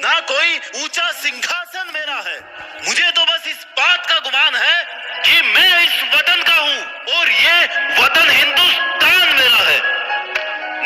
ना कोई ऊंचा सिंहासन मेरा है। मुझे तो बस इस बात का गुमान है कि मैं इस वतन का हूं और ये वतन हिंदुस्तान मेरा है।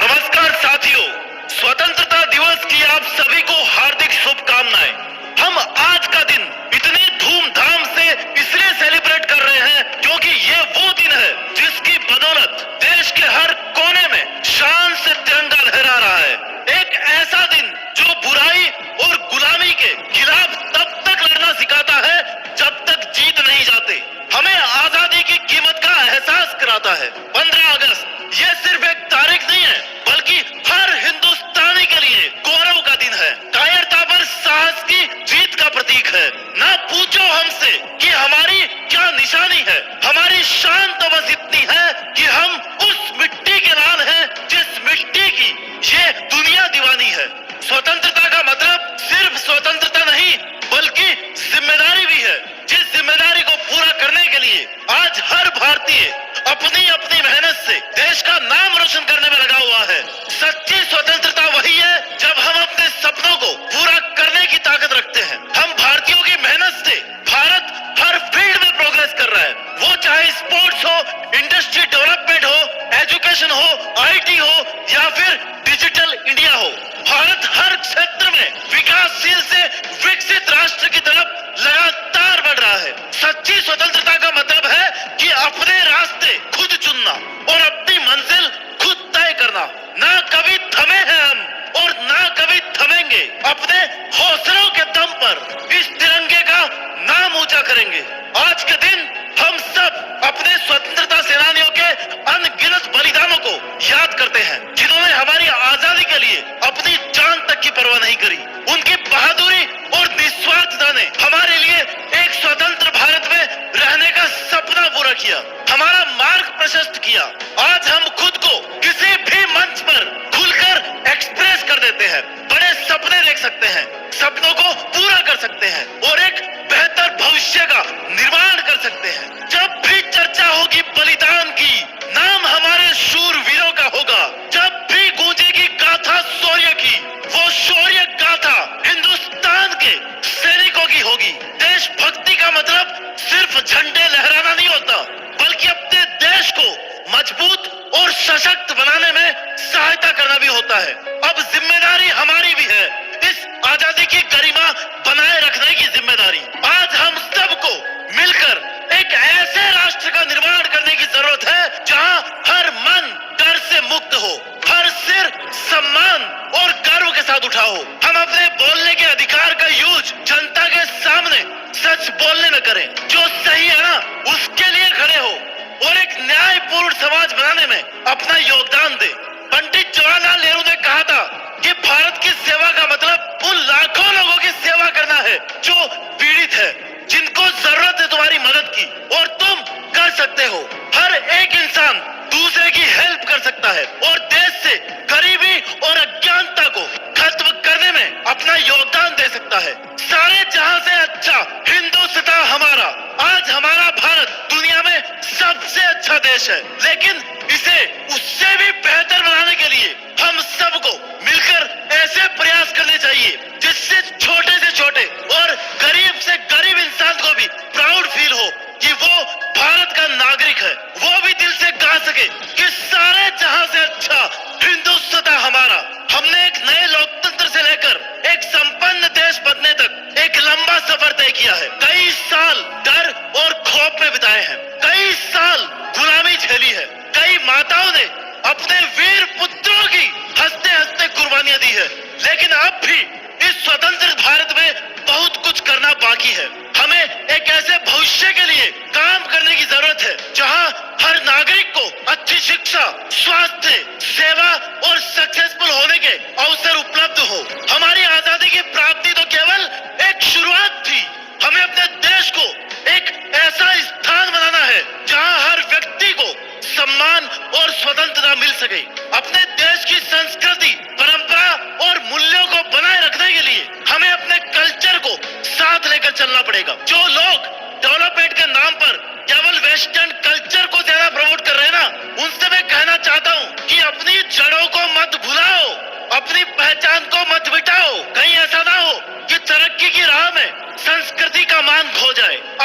नमस्कार साथियों, स्वतंत्रता दिवस की आप सभी को हार्दिक शुभकामनाएं। हम आज का दिन इतने धूमधाम से इसलिए सेलिब्रेट कर रहे हैं क्योंकि ये वो दिन है जिसकी बदौलत देश के हर कोने में शान से तिरंगा लहरा रहा है। एक ऐसा दिन जो बुराई और गुलामी के खिलाफ तब तक लड़ना सिखाता है जब तक जीत नहीं जाते। हमें आजादी की कीमत का एहसास कराता है। 15 अगस्त ये सिर्फ एक तारीख नहीं है बल्कि हर हिंदुस्तानी के लिए गौरव का दिन है। कायरता पर साहस की जीत का प्रतीक है। ना पूछो हमसे कि हमारी क्या निशानी है। हमारी शान तो बस इतनी है कि हम उस मिट्टी के लाल हैं जिस मिट्टी की ये दुनिया दीवानी है। स्वतंत्रता का मतलब सिर्फ स्वतंत्रता नहीं बल्कि जिम्मेदारी भी है। जिस जिम्मेदारी को पूरा करने के लिए आज हर भारतीय अपनी अपनी मेहनत से देश का नाम रोशन करने में लगा हुआ है। सच्ची स्वतंत्रता वही है जब हम अपने सपनों को पूरा करने की ताकत रखते हैं। हम भारतीयों की मेहनत से भारत हर फील्ड में प्रोग्रेस कर रहा है। वो चाहे स्पोर्ट्स हो, इंडस्ट्री डेवलपमेंट हो, एजुकेशन हो, आईटी हो या फिर डिजिटल इंडिया हो। भारत हर क्षेत्र में विकासशील से विकसित राष्ट्र की तरफ लगातार बढ़ रहा है। सच्ची स्वतंत्रता का मतलब है कि अपने रास्ते खुद चुनना और अपनी मंजिल खुद तय करना। ना कभी थमे हैं हम और ना कभी थमेंगे। अपने हौसलों के दम पर इस तिरंगे का नाम ऊंचा करेंगे। आज के दिन हम सब अपने स्वतंत्रता सेनानियों के अनगिनत बलिदानों को याद करते हैं जिन्होंने हमारी आजादी के लिए अपनी जान तक की परवाह नहीं करी। उनकी बहादुरी और निस्वार्थता ने हमारे लिए एक स्वतंत्र भारत में रहने का सपना पूरा किया, हमारा मार्ग प्रशस्त किया। आज हम खुद को किसी भी मंच पर खुलकर एक्सप्रेस कर देते हैं, बड़े सपने देख सकते हैं, सपनों को पूरा कर सकते हैं और एक बेहतर भविष्य का निर्माण कर सकते हैं। जब भी चर्चा होगी बलिदान की, नाम हमारे शूरवीरों का होगा। जब भी गूंजेगी गाथा शौर्य की, वो शौर्य गाथा हिंदुस्तान के सैनिकों की होगी। देशभक्ति का मतलब सिर्फ झंडे लहराना नहीं होता बल्कि अपने देश को मजबूत और सशक्त बनाने में सहायता करना भी होता है। अब जिम्मेदारी हमारी भी है, इस आजादी की गरिमा बनाए रखने की जिम्मेदारी। आज हम सबको मिलकर एक ऐसे राष्ट्र का निर्माण करने की जरूरत है जहां हर मन डर से मुक्त हो, हर सिर सम्मान और गर्व के साथ उठा हो। हम अपने बोलने के अधिकार का यूज जनता के सामने सच बोलने न करें, जो सही है ना उसके लिए खड़े हो और एक न्यायपूर्ण समाज बनाने में अपना योगदान दे। पंडित जवाहरलाल नेहरू ने कहा था कि भारत की सेवा का मतलब उन लाखों लोगों की सेवा करना है जो पीड़ित है, जिनको जरूरत है तुम्हारी मदद की और तुम कर सकते हो। हर एक इंसान दूसरे की हेल्प कर सकता है और देश से गरीबी और अज्ञानता को खत्म करने में अपना योगदान दे सकता है। सारे जहां से अच्छा हिंदुस्तान हमारा। आज हमारा भारत दुनिया में सबसे अच्छा देश है, लेकिन इसे उससे भी बेहतर बनाने के लिए हम सबको मिलकर ऐसे प्रयास करने चाहिए जिससे छोटे से छोटे और गरीब से गरीब इंसान को भी प्राउड फील हो कि वो भारत का नागरिक है। वो भी दिल से गा सके कि सारे जहां से अच्छा हिंदुस्तान हमारा। हमने एक नए लोकतंत्र से लेकर एक संपन्न देश बनने तक एक लंबा सफर तय किया है। कई साल डर और खौफ में बिताए हैं, कई साल गुलामी झेली है, कई माताओं ने अपने वीर पुत्रों की हंसते हंसते कुर्बानियां दी है। लेकिन अब भी इस स्वतंत्र भारत में बहुत कुछ करना बाकी है। हमें एक ऐसे भविष्य के लिए काम करने की जरूरत है जहां हर नागरिक को अच्छी शिक्षा, स्वास्थ्य सेवा और सक्सेसफुल होने के अवसर उपलब्ध हो। हमारी आजादी की प्राप्ति तो केवल एक शुरुआत थी। हमें अपने देश को एक ऐसा स्थान बनाना है जहां हर व्यक्ति को सम्मान और स्वतंत्रता मिल सके। अपने देश की संस्कृति, परंपरा और मूल्यों को बनाए रखने के लिए हमें अपने कल्चर को साथ लेकर चलना पड़ेगा। जो लोग डेवलपमेंट के नाम पर केवल वेस्टर्न कल्चर को ज्यादा प्रमोट कर रहे हैं ना, उनसे मैं कहना चाहता हूँ कि अपनी जड़ों को मत भुलाओ, अपनी पहचान को मत मिटाओ। कहीं ऐसा ना हो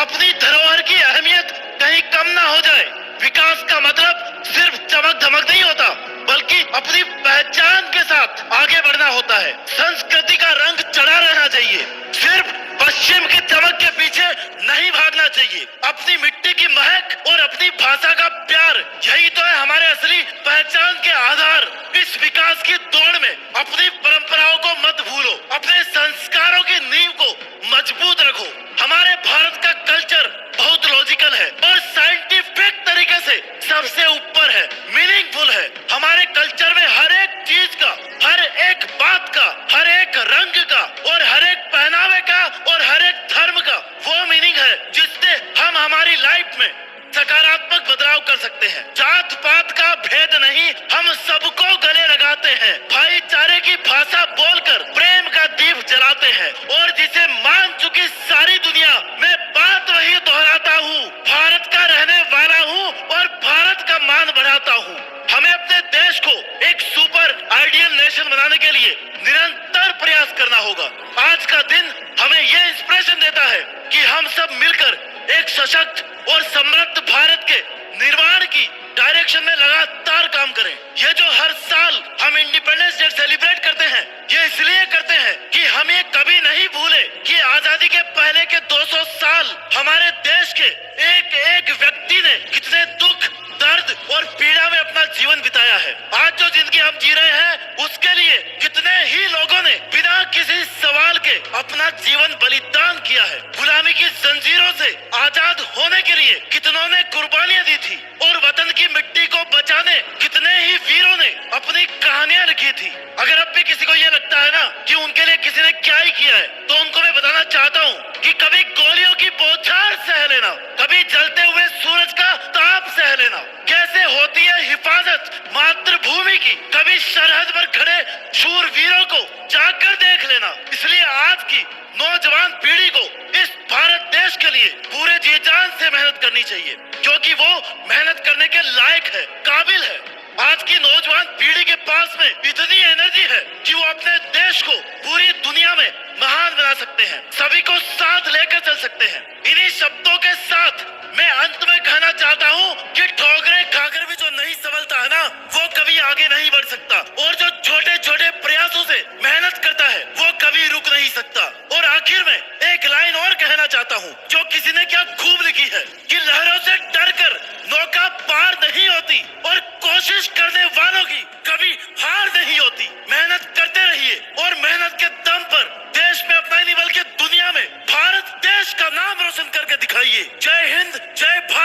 अपनी धरोहर की अहमियत कहीं कम ना हो जाए। विकास का मतलब सिर्फ चमक धमक नहीं होता, बल्कि अपनी पहचान के साथ आगे बढ़ना होता है। संस्कृति का रंग चढ़ा रहना चाहिए, सिर्फ पश्चिम की चमक के पीछे नहीं भागना चाहिए। अपनी मिट्टी की महक और अपनी भाषा का प्यार, यही तो है हमारे असली पहचान के आधार। इस विकास की दौड़ में अपनी परंपराओं को मत भूलो, अपने संस्कारों की नींव को मजबूत रखो। हमारे भारत का कल्चर बहुत लॉजिकल है और साइंटिफिक तरीके से सबसे ऊपर है, मीनिंगफुल है। हमारे कल्चर में हर एक चीज का, हर एक बात का, हर एक रंग का और हर एक पहनावे का और हर एक धर्म का वो मीनिंग है जिससे हम हमारी लाइफ में सकारात्मक बदलाव कर सकते हैं। जात पात का भेद नहीं, हम सबको गले लगाते हैं, भाईचारे की भाषा बोलकर प्रेम का दीप जलाते हैं और जिसे मान चुकी सारी दुनिया, मैं बात वही दोहराता हूँ, भारत का रहने वाला हूँ और भारत का मान बढ़ाता हूँ। हमें अपने देश को एक सुपर आइडियल नेशन बनाने के लिए निरंतर प्रयास करना होगा। आज का दिन हमें ये इंस्पिरेशन देता है कि हम सब मिलकर एक सशक्त और समृद्ध भारत के निर्माण की डायरेक्शन में लगातार काम करें। ये जो हर साल हम इंडिपेंडेंस डे सेलिब्रेट करते हैं, ये इसलिए करते हैं कि हम ये कभी नहीं भूले कि आजादी के पहले के 200 साल हमारे देश के एक एक व्यक्ति ने कितने दुख, दर्द और पीड़ा में अपना जीवन बिताया है। आज जो जिंदगी हम जी रहे हैं, उसके लिए कितने ही लोगों ने बिना किसी सवाल के अपना जीवन बलिदान किया है। गुलामी की जंजीरों से आजाद होने के लिए कितनों ने कुर्बानियां दी थी और वतन की मिट्टी को बचाने कितने ही वीरों ने अपनी कहानियां लिखी थी। अगर अब भी किसी को ये लगता है ना कि उनके लिए किसी ने क्या ही किया है, तो उनको मैं बताना चाहता हूँ कि कभी गोलियों की बौछार सह लेना, कभी जलते हुए सूरज का ताप सह लेना, कैसे होती है हिफाजत मातृभूमि की, कभी सरहद पर खड़े शूरवीरों को जाकर देख लेना। इसलिए आज की नौजवान पीढ़ी को इस भारत देश के लिए पूरे जी जान से मेहनत करनी चाहिए, क्योंकि वो मेहनत करने के लायक है, काबिल है। आज की नौजवान पीढ़ी के पास में इतनी एनर्जी है कि वो अपने देश को पूरी दुनिया में महान बना सकते हैं, सभी को साथ लेकर चल सकते हैं। इन्हीं शब्दों के साथ मैं अंत में कहना चाहता हूँ कि ठोकरें खाकर भी जो नहीं संभलता है ना, वो कभी आगे नहीं बढ़ सकता, और जो छोटे छोटे प्रयासों से मेहनत करता है वो कभी रुक नहीं सकता। और आखिर में एक लाइन और कहना चाहता हूँ जो किसी ने क्या खूब लिखी है कि लहरों से डरकर नौका पार नहीं होती और कोशिश करने वालों की कभी हार नहीं होती। मेहनत करते रहिए और मेहनत के दम पर देश में अपना ही नहीं बल्कि दुनिया में भारत देश का नाम रोशन करके दिखाइए। जय हिंद, जय भारत।